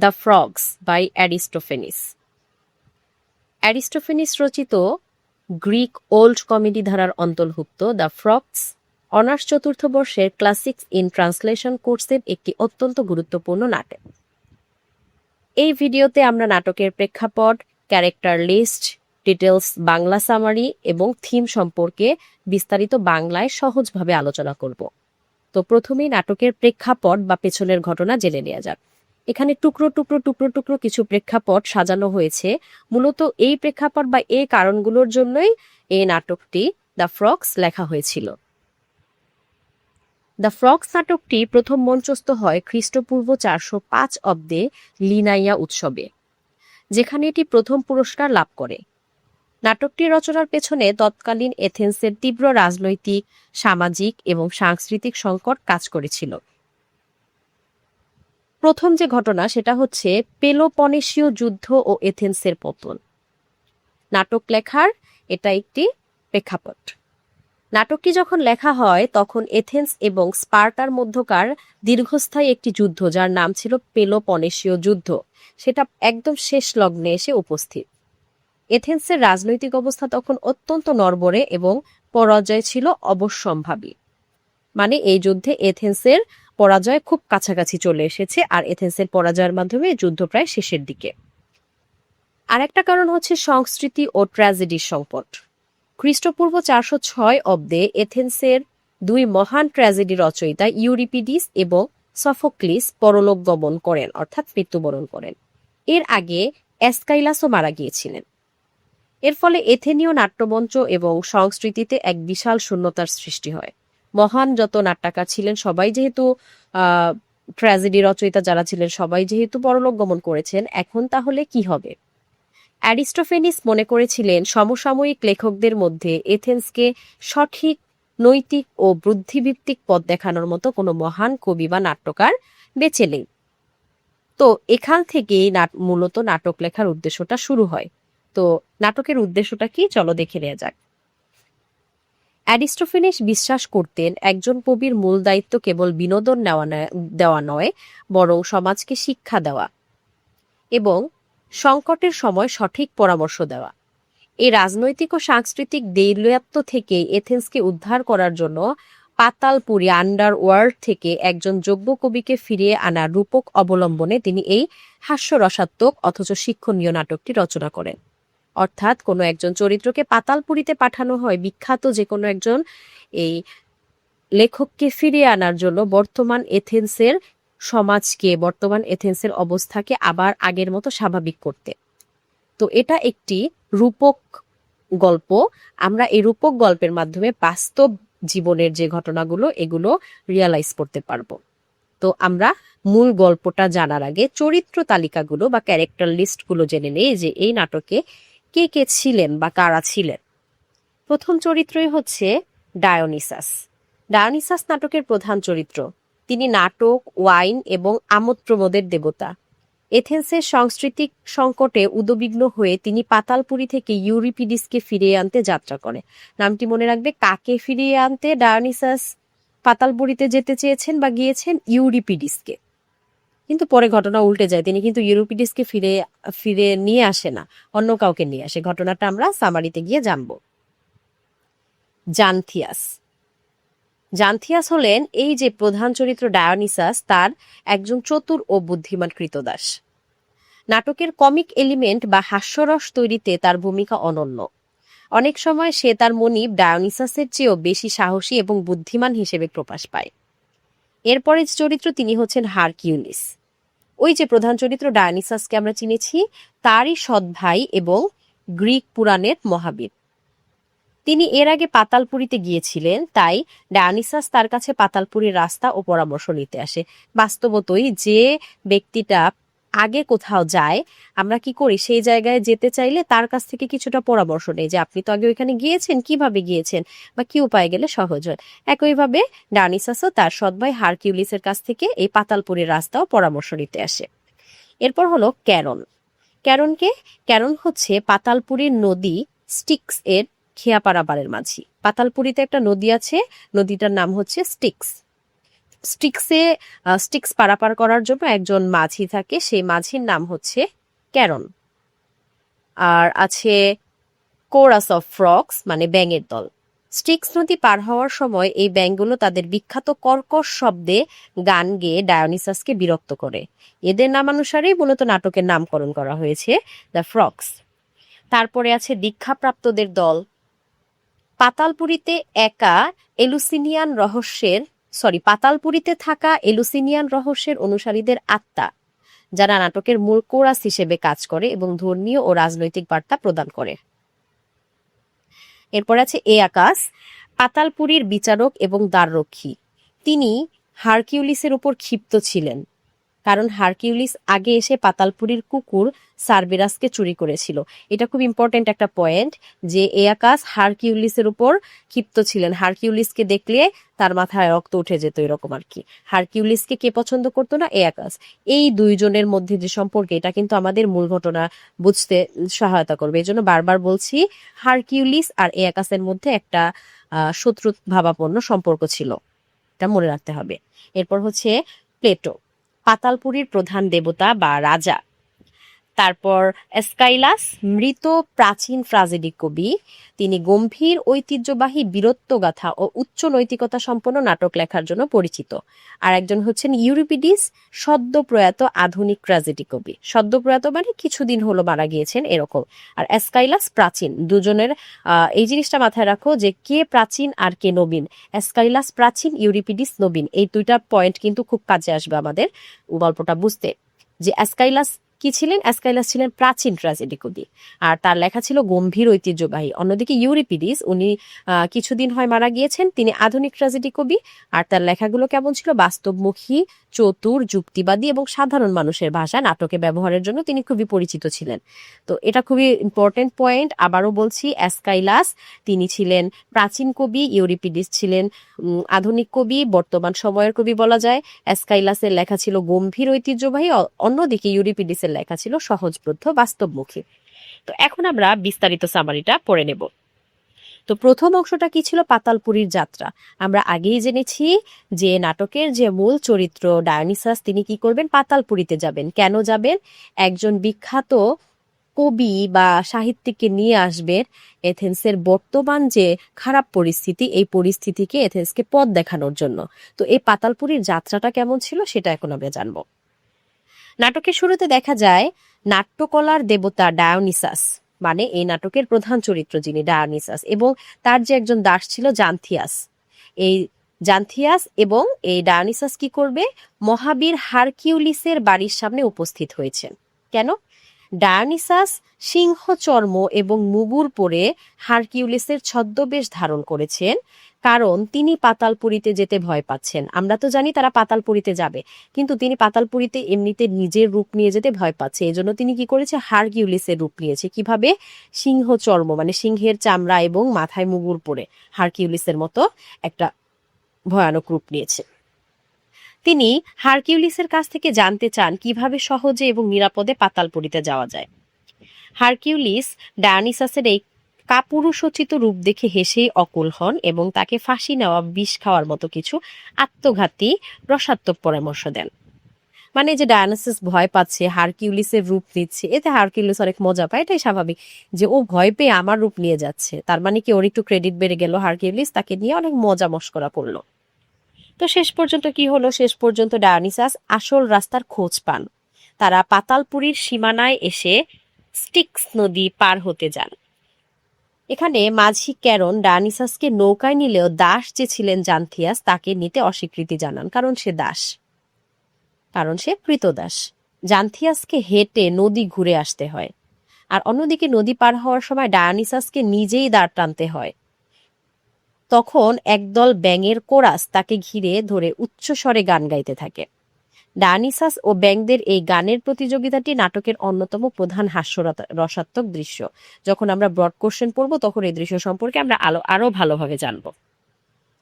The frogs by Aristophanes. Aristophanes রচিত Greek old comedy ধারার অন্তর্ভুক্ত দ্য ফ্রগস অনার্স চতুর্থ বর্ষের ক্লাসিক্স ইন ট্রান্সলেশন কোর্সের একটি অত্যন্ত গুরুত্বপূর্ণ নাটক। এই ভিডিওতে আমরা নাটকের প্রেক্ষাপট, character list, details, Bangla summary এবং থিম সম্পর্কে বিস্তারিত বাংলায় সহজভাবে আলোচনা করব। তো প্রথমেই নাটকের প্রেক্ষাপট বা পেছনের ঘটনা জেনে নেওয়া যাক। এখানে টুকরো টুকরো টুকরো টুকরো কিছু প্রেক্ষাপট সাজানো হয়েছে। মূলত এই প্রেক্ষাপট বা এই কারণগুলোর জন্যই এই নাটকটি দ্য ফ্রগস লেখা হয়েছিল। দ্য ফ্রগস নাটকটি প্রথম মঞ্চস্থ হয় খ্রিস্টপূর্ব 405 অব্দে লিনাইয়া উৎসবে, যেখানে এটি প্রথম পুরস্কার লাভ করে। নাটকটি রচনার পেছনে তৎকালীন এথেন্সের তীব্র রাজনৈতিক, সামাজিক এবং সাংস্কৃতিক সংকট কাজ করেছিল। প্রথম যে ঘটনা সেটা হচ্ছে পেলোপনেশীয় যুদ্ধ ও এথেন্সের পতন। নাটক লেখার এটা একটি প্রেক্ষাপট। নাটকটি যখন লেখা হয় তখন এথেন্স এবং স্পার্টার মধ্যকার দীর্ঘস্থায়ী একটি যুদ্ধ, যার নাম ছিল পেলোপনেশীয় যুদ্ধ, সেটা একদম শেষ লগ্নে এসে উপস্থিত। এথেন্সের রাজনৈতিক অবস্থা তখন অত্যন্ত নড়বড়ে এবং পরাজয় ছিল অবশ্যম্ভাবী। মানে এই যুদ্ধে এথেন্সের পরাজয় খুব কাছাকাছি চলে এসেছে, আর এথেন্সের পরাজয়ের মাধ্যমে যুদ্ধ প্রায় শেষের দিকে। আর একটা কারণ হচ্ছে সংস্কৃতি ও ট্র্যাজেডির সংকট। খ্রিস্টপূর্ব 406 অব্দে এথেন্সের দুই মহান ট্র্যাজেডি রচয়িতা ইউরিপিডিস এবং সফোক্লিস পরলোক গমন করেন, অর্থাৎ মৃত্যুবরণ করেন। এর আগে অ্যাসকাইলাসও মারা গিয়েছিলেন। এর ফলে এথেনীয় নাট্যমঞ্চ এবং সংস্কৃতিতে এক বিশাল শূন্যতার সৃষ্টি হয়। মহান যত নাট্যকার ছিলেন সবাই যেহেতু ট্র্যাজেডি রচয়িতা যারা ছিলেন সবাই যেহেতু পরলোক গমন করেছেন, এখন তাহলে কি হবে? অ্যারিস্টোফেনিস মনে করেছিলেন সমসাময়িক লেখকদের মধ্যে এথেন্সকে সঠিক নৈতিক ও বুদ্ধিভিত্তিক পথ দেখানোর মতো কোনো মহান কবি বা নাট্যকার বেঁচে নেই। তো এখান থেকেই মূলত নাটক লেখার উদ্দেশ্যটা শুরু হয়। তো নাটকের উদ্দেশ্যটা কি, চলো দেখে নেওয়া যাক। অ্যারিস্টোফেনিস বিশ্বাস করতেন একজন কবির মূল দায়িত্ব কেবল বিনোদন দেওয়া নয়, বরং সমাজকে শিক্ষা দেওয়া এবং সংকটের সময় সঠিক পরামর্শ দেওয়া। এই রাজনৈতিক ও সাংস্কৃতিক দেউলিয়াত্ব থেকে এথেন্সকে উদ্ধার করার জন্য পাতালপুরী আন্ডারওয়ার্ল্ড থেকে একজন যোগ্য কবিকে ফিরিয়ে আনার রূপক অবলম্বনে তিনি এই হাস্যরসাত্মক অথচ শিক্ষণীয় নাটকটি রচনা করেন। অর্থাৎ কোনো একজন চরিত্রকে পাতালপুরীতে পাঠানো হয় বিখ্যাত যে কোনো একজন এই লেখককে ফিরিয়ে আনার জন্য বর্তমান এথেন্সের সমাজকে, বর্তমান এথেন্সের অবস্থাকে আবার আগের মতো স্বাভাবিক করতে। তো এটা একটি রূপক গল্প। আমরা এই রূপক গল্পের মাধ্যমে বাস্তব জীবনের যে ঘটনাগুলো এগুলো রিয়ালাইজ করতে পারবো। তো আমরা মূল গল্পটা জানার আগে চরিত্র তালিকাগুলো বা ক্যারেক্টার লিস্টগুলো জেনে নেই যে এই নাটকে কে কে ছিলেন বা কারা ছিলেন। প্রথম চরিত্রই হচ্ছে ডায়োনিসাস। ডায়োনিসাস নাটকের প্রধান চরিত্র। তিনি নাটক, ওয়াইন এবং আমোদ প্রমোদের দেবতা। এথেন্সের সাংস্কৃতিক সংকটে উদ্বিগ্ন হয়ে তিনি পাতালপুরী থেকে ইউরিপিডিসকে ফিরিয়ে আনতে যাত্রা করে। নামটি মনে রাখবে, কাকে ফিরিয়ে আনতে ডায়োনিসাস পাতালপুরীতে যেতে চেয়েছেন বা গিয়েছেন? ইউরিপিডিসকে। কিন্তু পরে ঘটনা উল্টে যায়, তিনি কিন্তু ইউরিপিডিসকে ফিরে নিয়ে আসে না, অন্য কাউকে নিয়ে আসে। ঘটনাটা আমরা সামারিতে গিয়ে জানব। জানথিয়াস। জানথিয়াস হলেন এই যে প্রধান চরিত্র ডায়োনিসাস, তার একজন চতুর ও বুদ্ধিমান কৃতদাস। নাটকের কমিক এলিমেন্ট বা হাস্যরস তৈরিতে তার ভূমিকা অনন্য। অনেক সময় সে তার মনিব ডায়োনিসাসের চেয়েও বেশি সাহসী এবং বুদ্ধিমান হিসেবে প্রকাশ পায়। এরপরে চরিত্র তিনি হচ্ছেন হারকিউলিস। ওই যে প্রধান চরিত্র ডায়োনিসাসকে আমরা চিনেছি, তারই সৎ ভাই এবং গ্রিক পুরাণের মহাবীর। তিনি এর আগে পাতালপুরীতে গিয়েছিলেন, তাই ডায়োনিসাস তার কাছে পাতালপুরীর রাস্তা ও পরামর্শ নিতে আসে। বাস্তবতই যে ব্যক্তিটা আগে কোথাও যায়, আমরা কি করি, সেই জায়গায় যেতে চাইলে তার কাছ থেকে কিছুটা পরামর্শ নেই যে আপনি তো আগে ওইখানে গিয়েছেন, কিভাবে গিয়েছেন বা কি উপায় গেলে সহজ হয়। একইভাবে ডায়োনিসাসও তার সৎ ভাই হারকিউলিসের কাছ থেকে এই পাতালপুরীর রাস্তা ও পরামর্শ নিতে আসে। এরপর হলো ক্যারন। ক্যারন হচ্ছে পাতালপুরীর নদী স্টিক্স এর খেয়া পারাবারের মাঝি। পাতালপুরীতে একটা নদী আছে, নদীটার নাম হচ্ছে স্টিক্স। স্টিক্স পারাপার করার জন্য একজন মাঝি থাকে, সেই মাঝির নাম হচ্ছে ক্যারন। আর আছে কোরাস অফ ফ্রগস মানে ব্যাঙের দল। স্টিক্স নদী পার হওয়ার সময় এই ব্যাঙগুলো তাদের বিখ্যাত কর্কশ শব্দে গান গেয়ে ডায়োনিসাসকে বিরক্ত করে। এদের নামানুসারেই মূলত নাটকের নামকরণ করা হয়েছে দ্য ফ্রগস। তারপরে আছে দীক্ষাপ্রাপ্তদের দল। পাতালপুরীতে থাকা এলুসিনিয়ান রহস্যের অনুসারীদের আত্মা, যারা নাটকের মূল কোরাস হিসেবে কাজ করে এবং ধর্মীয় ও রাজনৈতিক বার্তা প্রদান করে। এরপর আছে এয়াকাস, পাতালপুরীর বিচারক এবং দ্বাররক্ষী। তিনি হারকিউলিসের উপর ক্ষিপ্ত ছিলেন, কারণ হারকিউলিস আগে এসে পাতালপুরীর কুকুর সার্বেরাসকে চুরি করেছিল। এটা খুব ইম্পর্টেন্ট একটা পয়েন্ট যে এয়াকাস হারকিউলিসের উপর ক্ষিপ্ত ছিলেন। হারকিউলিসকে দেখলে তার মাথায় রক্ত উঠে যেত, এরকম আর কি। হারকিউলিসকে কে পছন্দ করতো না? এয়াকাস। এই দুইজনের মধ্যে যে সম্পর্ক, এটা কিন্তু আমাদের মূল ঘটনা বুঝতে সহায়তা করবে। এই জন্য বারবার বলছি হারকিউলিস আর এয়াকাসের মধ্যে একটা শত্রু ভাবাপন্ন সম্পর্ক ছিল, এটা মনে রাখতে হবে। এরপর হচ্ছে প্লেটো, পাতালপুরীর প্রধান দেবতা বা রাজা। তারপর এসকাইলাস, মৃত প্রাচীন ট্রাজেডি কবি। তিনি গম্ভীর ঐতিহ্যবাহী বীরত্বগাথা ও উচ্চ নৈতিকতা সম্পন্ন নাটক লেখার জন্য পরিচিত। আর একজন হচ্ছেন ইউরিপিডিস, সদ্য প্রয়াত আধুনিক ট্রাজেডি কবি। সদ্য প্রয়াত মানে কিছুদিন হলো মারা গিয়েছেন এরকম। আর এসকাইলাস প্রাচীন। দুজনের এই জিনিসটা মাথায় রাখো যে কে প্রাচীন আর কে নবীন। এসকাইলাস প্রাচীন, ইউরিপিডিস নবীন। এই দুইটা পয়েন্ট কিন্তু খুব কাজে আসবে আমাদের গল্পটা বুঝতে। যে এসকাইলাস কি ছিলেন? এসকাইলাস ছিলেন প্রাচীন ট্র্যাজেডি কবি, আর তার লেখা ছিল গম্ভীর ঐতিহ্যবাহী। অন্যদিকে ইউরিপিডিস, উনি কিছুদিন হয় মারা গিয়েছেন, তিনি আধুনিক ট্র্যাজেডি কবি, আর তার লেখাগুলো কেমন ছিল? বাস্তবমুখী, চতুর, যুক্তিবাদী এবং সাধারণ মানুষের ভাষায় নাটকে ব্যবহারের জন্য তিনি খুবই পরিচিত ছিলেন। তো এটা খুবই ইম্পর্টেন্ট পয়েন্ট। আবারও বলছি, এসকাইলাস তিনি ছিলেন প্রাচীন কবি, ইউরিপিডিস ছিলেন আধুনিক কবি, বর্তমান সময়ের কবি বলা যায়। এসকাইলাসের লেখা ছিল গম্ভীর ঐতিহ্যবাহী, অন্যদিকে ইউরিপিডিসের লেখা ছিল সহজবোধ্য, বাস্তবমুখী। তো এখন আমরা বিস্তারিত সামারিটা পড়ে নেব। তো প্রথম অংশটা কি ছিল? পাতালপুরীর যাত্রা। আমরা আগেই জেনেছি যে নাটকের যে মূল চরিত্র ডায়োনিসাস, তিনি কি করবেন? পাতালপুরীতে যাবেন। কেন যাবেন? একজন বিখ্যাত কবি বা সাহিত্যিককে নিয়ে আসবেন এথেন্সের বর্তমান যে খারাপ পরিস্থিতি, এই পরিস্থিতিকে এথেন্সকে পথ দেখানোর জন্য। তো এই পাতালপুরীর যাত্রাটা কেমন ছিল সেটা এখন আমরা জানবো। নাটকের শুরুতে দেখা যায় নাট্যকলার দেবতা ডায়োনিসাস, মানে এই নাটকের প্রধান চরিত্র যিনি ডায়োনিসাস, এবং তার যে একজন দাস ছিল জান্থিয়াস। এই জান্থিয়াস এবং এই ডায়োনিসাস কি করবে? মহাবীর হারকিউলিসের বাড়ির সামনে উপস্থিত হয়েছেন। কেন? ডায়োনিসাস সিংহ চর্ম এবং মুগুর পরে হারকিউলিসের ছদ্মবেশ ধারণ করেছেন, কারণ তিনি পাতালপুরীতে যেতে ভয় পাচ্ছেন। আমরা তো জানি তারা পাতালপুরীতে যাবে, কিন্তু তিনি পাতালপুরীতে এমনিতে নিজের রূপ নিয়ে যেতে ভয় পাচ্ছে। এজন্য তিনি কি করেছে? হারকিউলিসের রূপ নিয়েছে। কিভাবে? সিংহ চর্ম মানে সিংহের চামড়া এবং মাথায় মুগুর পরে হারকিউলিসের মতো একটা ভয়ানক রূপ নিয়েছে। তিনি হারকিউলিসের কাছ থেকে জানতে চান কিভাবে সহজে এবং নিরাপদে পাতালপুরীতে যাওয়া যায়। হারকিউলিস ডায়োনিসাসের এই কাপুরুষোচিত রূপ দেখে হেসেই অকুল হন এবং তাকে ফাঁসি নেওয়া, বিষ খাওয়ার মতো কিছু আত্মঘাতী রসাত্মক পরামর্শ দেন। মানে যে ডায়োনিসাস ভয় পাচ্ছে, হারকিউলিসের রূপ নিচ্ছে, এতে হারকিউলিস অনেক মজা পায়। এটাই স্বাভাবিক যে ও ভয় পেয়ে আমার রূপ নিয়ে যাচ্ছে, তার মানে কি ওর একটু ক্রেডিট বেড়ে গেল। হারকিউলিস তাকে নিয়ে অনেক মজা মস্করা করলো। তো শেষ পর্যন্ত কি হলো? শেষ পর্যন্ত ডায়োনিসাস আসল রাস্তার খোঁজ পান। তারা পাতালপুরীর সীমানায় এসে স্টিক্স নদী পার হতে যান। এখানে মাঝি ক্যারন ডায়োনিসাসকে নৌকায় নিলেও দাস যে ছিলেন জান্থিয়াস, তাকে নিতে অস্বীকৃতি জানান, কারণ সে দাস, কারণ সে কৃতদাস। জান্থিয়াসকে হেঁটে নদী ঘুরে আসতে হয়। আর অন্যদিকে নদী পার হওয়ার সময় ডায়োনিসাসকে নিজেই দাঁড় টানতে হয়। তখন একদল ব্যাঙের কোরাস তাকে ঘিরে ধরে উচ্চস্বরে গান গাইতে থাকে। ডায়োনিসাস ও ব্যাঙদের এই গানের প্রতিযোগিতাটি নাটকের অন্যতম প্রধান হাস্যরসাত্মক দৃশ্য। যখন আমরা ব্রড কোশ্চেন পড়বো তখন এই দৃশ্য সম্পর্কে আমরা আরো ভালোভাবে জানবো।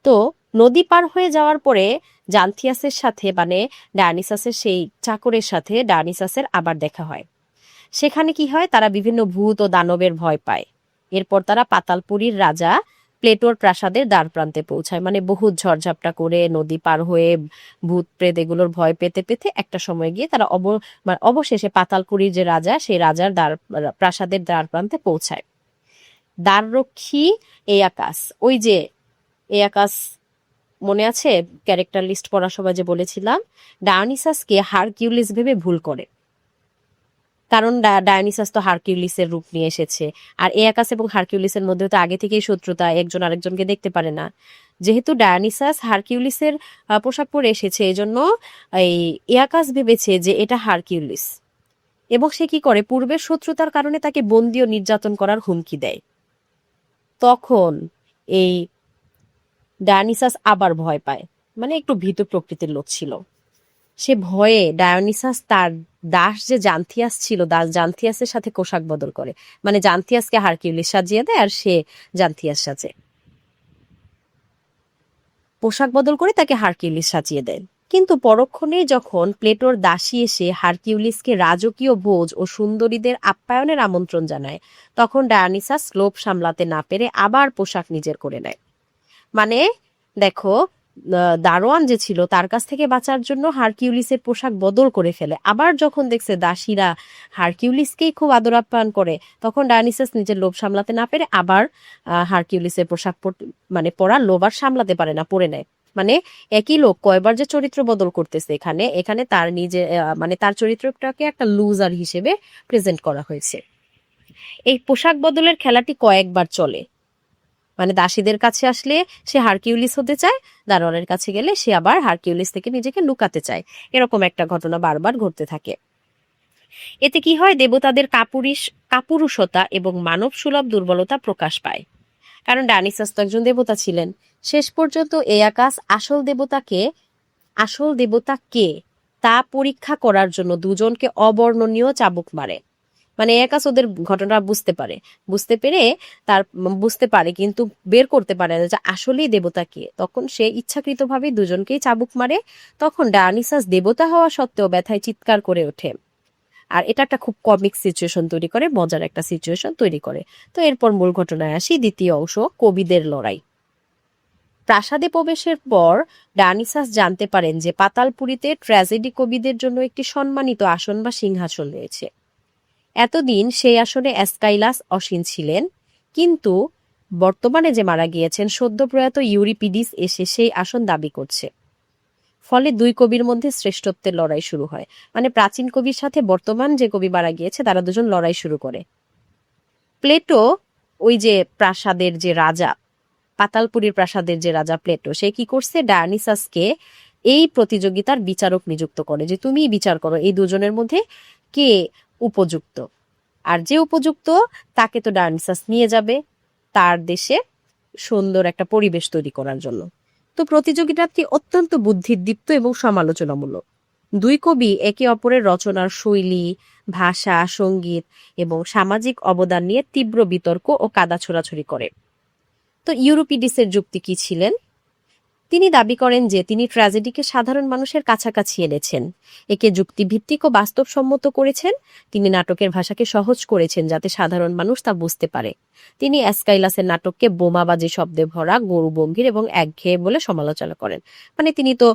তো নদী পার হয়ে যাওয়ার পরে জান্থিয়াসের সাথে মানে ডায়োনিসাসের সেই চাকরের সাথে ডায়োনিসাসের আবার দেখা হয়। সেখানে কি হয়? তারা বিভিন্ন ভূত ও দানবের ভয় পায়। এরপর তারা পাতালপুরীর রাজা প্লেটোর প্রাসাদের দ্বার প্রান্তে পৌঁছায়, মানে বহুত ঝড়ঝাপটা করে নদী পার হয়ে ভূত প্রেত এগুলোর ভয় পেতে পেতে একটা সময় গিয়ে তারা মানে অবশেষে পাতালপুরীর যে রাজা, সেই রাজার প্রাসাদের দ্বার প্রান্তে পৌঁছায়। দ্বাররক্ষী এয়াকাস, ওই যে এয়াকাস, মনে আছে ক্যারেক্টার লিস্ট পড়ার সময় যে বলেছিলাম, ডায়োনিসাসকে হারকিউলিস ভেবে ভুল করে, কারণ ডায়োনিসাস তো হারকিউলিসের রূপ নিয়ে এসেছে। আর এয়াকাস এবং হারকিউলিসের মধ্যে তো আগে থেকেই শত্রুতা, একজন আরেকজনকে দেখতে পারে না। যেহেতু ডায়োনিসাস হারকিউলিসের পোশাক পরে এসেছে, এজন্য এই এয়াকাস ভেবেছে যে এটা হারকিউলিস, এবং সে কি করে, পূর্বের শত্রুতার কারণে তাকে বন্দী ও নির্যাতন করার হুমকি দেয়। তখন এই ডায়োনিসাস আবার ভয় পায়, মানে একটু ভীতু প্রকৃতির লোক ছিল। সে ভয়ে ডায়োনিসাস তার দাস যে জান্থিয়াস ছিল, জান্থিয়াসের সাথে পোশাক বদল করে, মানে জান্থিয়াসকে হারকিউলিস সাজিয়ে দেয় আর সে জান্থিয়াস সাজে, পোশাক বদল করে তাকে হারকিউলিস সাজিয়ে দেয়। কিন্তু পরক্ষণেই যখন প্লেটোর দাসী এসে হারকিউলিসকে রাজকীয় ভোজ ও সুন্দরীদের আপ্যায়নের আমন্ত্রণ জানায়, তখন ডায়োনিসাস লোভ সামলাতে না পেরে আবার পোশাক নিজের করে নেয়। মানে দেখো, দারোয়ান যে ছিল তার কাছ থেকে বাঁচার জন্য হারকিউলিসের পোশাক বদল করে ফেলে, আবার যখন দেখছে দাসীরা হারকিউলিসকেই খুব আদর আপ্যায়ন করে, তখন ডায়োনিসাস নিজের লোভ সামলাতে না পেরে আবার হারকিউলিসের পোশাক মানে পরার লোভ আর সামলাতে পারে না, পরে নেয়। মানে একই লোক কয়বার যে চরিত্র বদল করতেছে, এখানে এখানে তার নিজে মানে তার চরিত্রটাকে একটা লুজার হিসেবে প্রেজেন্ট করা হয়েছে। এই পোশাক বদলের খেলাটি কয়েকবার চলে, মানে দাসীদের কাছে আসলে সে হারকিউলিস হতে চায়, দারোয়ানের কাছে গেলে সে আবার হারকিউলিস থেকে নিজেকে লুকাতে চায়, এরকম একটা ঘটনা বারবার ঘটতে থাকে। এতে কি হয়, দেবতাদের কাপুরুষতা এবং মানব সুলভ দুর্বলতা প্রকাশ পায়, কারণ ডায়োনিসাস তো একজন দেবতা ছিলেন। শেষ পর্যন্ত এয়াকাস আসল দেবতা কে তা পরীক্ষা করার জন্য দুজনকে অবর্ণনীয় চাবুক মারে। মানে একাস ওদের ঘটনা বুঝতে পারে কিন্তু বের করতে পারে না যে আসলেই দেবতা কে। তখন সে ইচ্ছাকৃতভাবে দুজনকেই চাবুক মারে। তখন ডায়োনিসাস দেবতা হওয়া সত্ত্বেও ব্যথায় চিৎকার করে ওঠে, আর এটা একটা খুব কমিক সিচুয়েশন তৈরি করে, মজার একটা সিচুয়েশন তৈরি করে। তো এরপর মূল ঘটনায় আসি, দ্বিতীয় অংশ, কবিদের লড়াই। প্রাসাদে প্রবেশের পর ডায়োনিসাস জানতে পারেন যে পাতালপুরীতে ট্র্যাজেডি কবিদের জন্য একটি সম্মানিত আসন বা সিংহাসন রয়েছে। এতদিন সেই আসনে অ্যাসকাইলাস অসীন ছিলেন, কিন্তু বর্তমানে যে মারা গিয়েছেন সদ্য প্রয়াত ইউরিপিডিস এসে সেই আসন দাবি করছে। ফলে দুই কবির মধ্যে শ্রেষ্ঠত্বের লড়াই শুরু হয়। মানে প্রাচীন কবির সাথে বর্তমান যে কবি মারা গিয়েছে তারা দুজন লড়াই শুরু করে। প্লেটো, ওই যে প্রাসাদের যে রাজা, পাতালপুরীর প্রাসাদের যে রাজা প্লেটো, সে কি করছে, ডায়োনিসাসকে এই প্রতিযোগিতার বিচারক নিযুক্ত করে, যে তুমি বিচার করো এই দুজনের মধ্যে কে উপযুক্ত। আর যে উপযুক্ত তাকে তো ডায়োনিসাস নিয়ে যাবে তার দেশে সুন্দর একটা পরিবেশ তৈরি করার জন্য। তো প্রতিযোগিতাটি অত্যন্ত বুদ্ধিদীপ্ত এবং সমালোচনামূলক। দুই কবি একে অপরের রচনার শৈলী, ভাষা, সঙ্গীত এবং সামাজিক অবদান নিয়ে তীব্র বিতর্ক ও কাদা ছোড়াছুড়ি করে। তো ইউরিপিডিসের যুক্তি কি ছিলেন? তিনি দাবি করেন যে তিনি ট্র্যাজেডিকে সাধারণ মানুষের কাছাকাছি এনেছেন, একে যুক্তিভিত্তিক ও বাস্তবসম্মত করেছেন। তিনি নাটকের ভাষাকে সহজ করেছেন যাতে সাধারণ মানুষ তা বুঝতে পারে। তিনি অ্যাসকাইলাসের নাটককে বোমাবাজি শব্দে ভরা, গরুগম্ভীর এবং একঘেয়ে বলে সমালোচনা করেন। মানে তিনি তো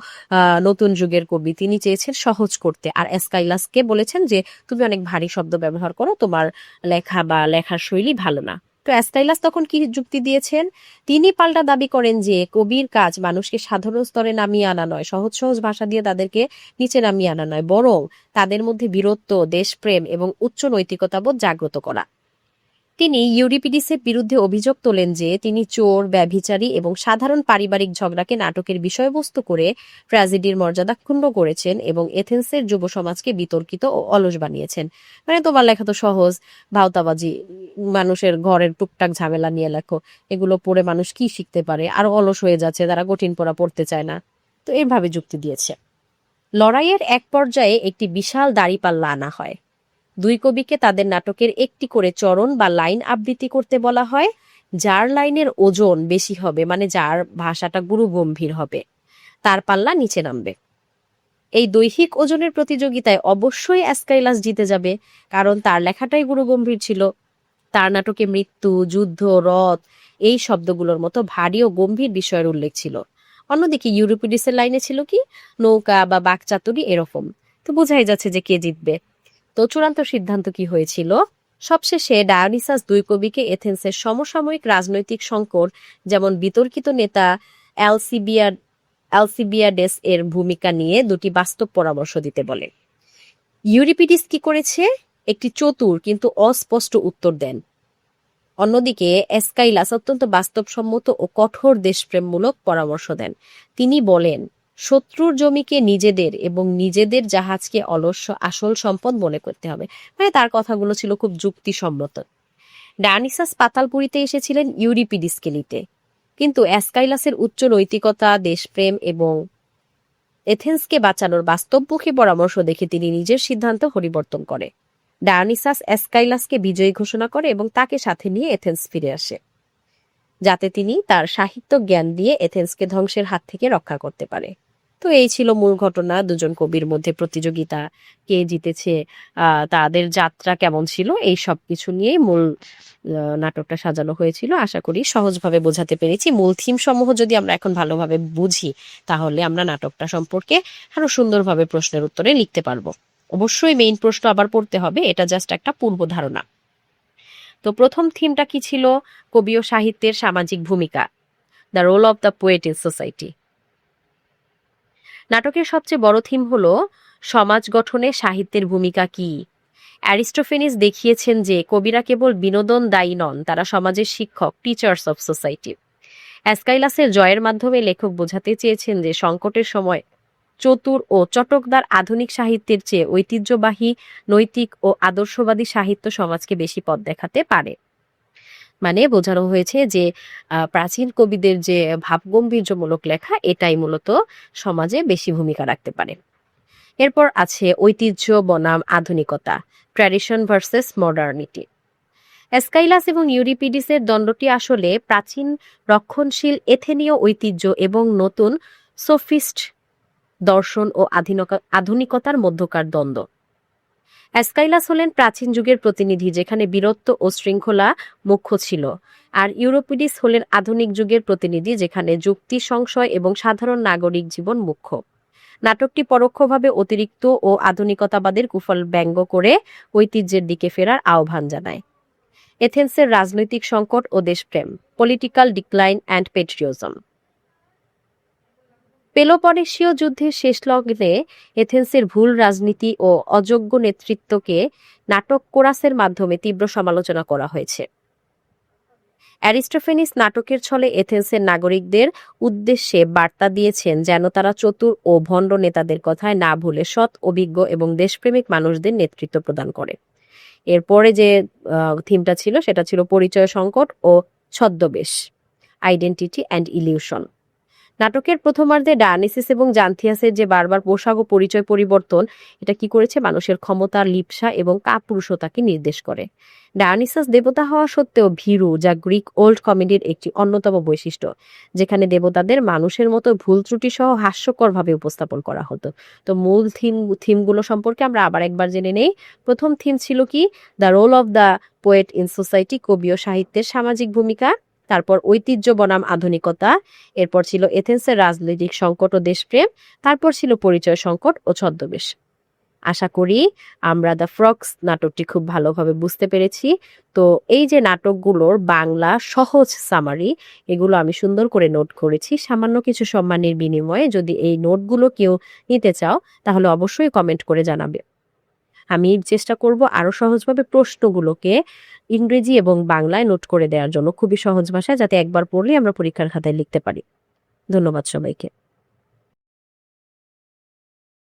নতুন যুগের কবি, তিনি চেয়েছেন সহজ করতে, আর অ্যাসকাইলাসকে বলেছেন যে তুমি অনেক ভারী শব্দ ব্যবহার করো, তোমার লেখা বা লেখার শৈলী ভালো না। তো অ্যাসকাইলাস তখন কি যুক্তি দিয়েছেন? তিনি পাল্টা দাবি করেন যে কবির কাজ মানুষকে সাধারণ স্তরে নামিয়ে আনা নয়, সহজ সহজ ভাষা দিয়ে তাদেরকে নিচে নামিয়ে আনা নয়, বরং তাদের মধ্যে বীরত্ব, দেশপ্রেম এবং উচ্চ নৈতিকতাবোধ জাগ্রত করা। তিনি ইউরিপিডিসের বিরুদ্ধে অভিযোগ তোলেন যে তিনি চোর, ব্যভিচারী এবং সাধারণ পারিবারিক ঝগড়াকে নাটকের বিষয়বস্তু করে ট্র্যাজেডির মর্যাদা ক্ষুণ্ণ করেছেন এবং এথেন্সের যুব সমাজকে বিতর্কিত ও অলস বানিয়েছেন। মানে তোমার লেখা তো সহজ, ভাওতাবাজি, মানুষের ঘরের টুকটাক ঝামেলা নিয়ে লেখো, এগুলো পড়ে মানুষ কি শিখতে পারে, আরো অলস হয়ে যাচ্ছে, তারা কঠিন পড়া পড়তে চায় না। তো এইভাবে যুক্তি দিয়েছে। লড়াইয়ের এক পর্যায়ে একটি বিশাল দাঁড়িপাল্লা আনা হয়। দুই কবিকে তাদের নাটকের একটি করে চরণ বা লাইন আবৃত্তি করতে বলা হয়। যার লাইনের ওজন বেশি হবে, মানে যার ভাষাটা গুরুগম্ভীর হবে, তার পাল্লা নিচে নামবে। এই দৈহিক ওজনের প্রতিযোগিতায় অবশ্যই অ্যাসকাইলাস জিতে যাবে, কারণ তার লেখাটাই গুরুগম্ভীর ছিল। তার নাটকে মৃত্যু, যুদ্ধ, রথ এই শব্দগুলোর মতো ভারী ও গম্ভীর বিষয়ের উল্লেখ ছিল। অন্যদিকে ইউরিপিডিসের লাইনে ছিল কি নৌকা বা বাকচাতুরি এরকম। তো বোঝাই যাচ্ছে যে কে জিতবে। তো চূড়ান্ত সিদ্ধান্ত কি হয়েছিল? সবশেষে ডায়োনিসাস দুই কবিকে এথেন্সের সমসাময়িক রাজনৈতিক সংকট, যেমন বিতর্কিত নেতা অ্যালসিবিয়াডেস এর ভূমিকা নিয়ে দুটি বাস্তব পরামর্শ দিতে বলে। ইউরিপিডিস কি করেছে? একটি চতুর কিন্তু অস্পষ্ট উত্তর দেন। অন্যদিকে এসকাইলাস অত্যন্ত বাস্তবসম্মত ও কঠোর দেশপ্রেমমূলক পরামর্শ দেন। তিনি বলেন, শত্রুর জমিকে নিজেদের এবং নিজেদের জাহাজকে আসল সম্পদ মনে করতে হবে। মানে তার কথাগুলো ছিল খুব যুক্তিসম্মত। ডায়োনিসাস পাতালপুরীতে এসেছিলেন ইউরিপিডিসকে নিতে, কিন্তু এসকাইলাসের উচ্চ নৈতিকতা, দেশপ্রেম এবং এথেন্সকে বাঁচানোর বাস্তবমুখী পরামর্শ দেখে তিনি নিজের সিদ্ধান্ত পরিবর্তন করে। ডায়োনিসাস এসকাইলাসকে বিজয়ী ঘোষণা করে এবং তাকে সাথে নিয়ে এথেন্স ফিরে আসে, যাতে তিনি তার সাহিত্য জ্ঞান দিয়ে এথেন্সকে ধ্বংসের হাত থেকে রক্ষা করতে পারে। তো এই ছিল মূল ঘটনা। দুজন কবির মধ্যে প্রতিযোগিতা, কে জিতেছে, তাদের যাত্রা কেমন ছিল, এই সব কিছু নিয়েই মূল নাটকটা সাজানো হয়েছিল। আশা করি সহজভাবে বোঝাতে পেরেছি। মূল থিম সমূহ যদি আমরা এখন ভালোভাবে বুঝি, তাহলে আমরা নাটকটা সম্পর্কে আরো সুন্দরভাবে প্রশ্নের উত্তরে লিখতে পারবো। অবশ্যই মেইন প্রশ্ন আবার পড়তে হবে, এটা জাস্ট একটা পূর্ব ধারণা। তো প্রথম থিমটা কি ছিল? কবি ও সাহিত্যের সামাজিক ভূমিকা, the role of the poet in society. নাটকের সবচেয়ে বড় থিম হলো সমাজ গঠনে সাহিত্যের ভূমিকা কি। অ্যারিস্টোফেনিস দেখিয়েছেন যে কবিরা কেবল বিনোদন দায়ী নন, তারা সমাজের শিক্ষক, টিচার্স অফ সোসাইটি। অ্যাসকাইলাসের জয়ের মাধ্যমে লেখক বোঝাতে চেয়েছেন যে সংকটের সময় চতুর ও চটকদার আধুনিক সাহিত্যের চেয়ে ঐতিহ্যবাহী, নৈতিক ও আদর্শবাদী সাহিত্য সমাজকে বেশি পথ দেখাতে পারে। মানে বোঝানো হয়েছে যে প্রাচীন কবিদের যে ভাবগম্ভীর্যমূলক লেখা, এটাই মূলত সমাজে বেশি ভূমিকা রাখতে পারে। এরপর আছে ঐতিহ্য বনাম আধুনিকতা, ট্র্যাডিশন ভার্সেস মডার্নিটি। এসকাইলাস এবং ইউরিপিডিসের দ্বন্দ্বটি আসলে প্রাচীন রক্ষণশীল এথেনীয় ঐতিহ্য এবং নতুন সোফিস্ট দর্শন ও আধুনিকতার মধ্যকার দ্বন্দ্ব। অ্যাসকাইলাস হলেন প্রাচীন যুগের প্রতিনিধি, যেখানে বীরত্ব ও শৃঙ্খলা মুখ্য ছিল, আর ইউরিপিডিস হলেন আধুনিক যুগের প্রতিনিধি, যেখানে যুক্তি, সংশয় এবং সাধারণ নাগরিক জীবন মুখ্য। নাটকটি পরোক্ষভাবে অতিরিক্ত ও আধুনিকতাবাদের কুফল ব্যঙ্গ করে ঐতিহ্যের দিকে ফেরার আহ্বান জানায়। এথেন্সের রাজনৈতিক সংকট ও দেশপ্রেম, পলিটিক্যাল ডিক্লাইন অ্যান্ড পেট্রিয়টিজম। পেলোপনেশীয় যুদ্ধের শেষ লগ্নে এথেন্সের ভুল রাজনীতি ও অযোগ্য নেতৃত্বকে নাটক কোরাসের মাধ্যমে তীব্র সমালোচনা করা হয়েছে। অ্যারিস্টোফেনিস নাটকের ছলে এথেন্সের নাগরিকদের উদ্দেশ্যে বার্তা দিয়েছেন যেন তারা চতুর ও ভণ্ড নেতাদের কথায় না ভুলে সৎ, অভিজ্ঞ এবং দেশপ্রেমিক মানুষদের নেতৃত্ব প্রদান করে। এরপরে যে থিমটা ছিল সেটা ছিল পরিচয় সংকট ও ছদ্মবেশ, আইডেন্টিটি অ্যান্ড ইলিউশন। নাটকের প্রথমার্ধে ডায়োনিসিস এবং জান্থিয়াসের যে বারবার পোশাক ও পরিচয় পরিবর্তন, এটা কি করেছে? মানুষের ক্ষমতা, লিপ্সা এবং কাপুরুষতাকে নির্দেশ করে। ডায়োনিসাস দেবতা হওয়া সত্ত্বেও ভীরু, যা গ্রিক ওল্ড কমেডির একটি অন্যতম বৈশিষ্ট্য, যেখানে দেবতাদের মানুষের মতো ভুল ত্রুটি সহ হাস্যকরভাবে উপস্থাপন করা হতো। তো মূল থিমগুলো সম্পর্কে আমরা আবার একবার জেনে নেই। প্রথম থিম ছিল কি? The role of the poet in society, কবি ও সাহিত্যের সামাজিক ভূমিকা। তারপর ঐতিহ্য বনাম আধুনিকতা। এরপর ছিল এথেন্সের রাজনৈতিক সংকট ও দেশপ্রেম। তারপর ছিল পরিচয় সংকট ও ছদ্মবেশ। আশা করি আমরা দ্য ফ্রগস নাটকটি খুব ভালোভাবে বুঝতে পেরেছি। তো এই যে নাটকগুলোর বাংলা সহজ সামারি, এগুলো আমি সুন্দর করে নোট করেছি সামান্য কিছু সম্মানের বিনিময়ে। যদি এই নোটগুলো কেউ নিতে চাও, তাহলে অবশ্যই কমেন্ট করে জানাবে। আমি চেষ্টা করব আরো সহজভাবে প্রশ্নগুলোকে ইংরেজি এবং বাংলায় নোট করে দেওয়ার জন্য, খুবই সহজ ভাষায়, যাতে একবার পড়লে আমরা পরীক্ষার খাতায় লিখতে পারি। ধন্যবাদ সবাইকে।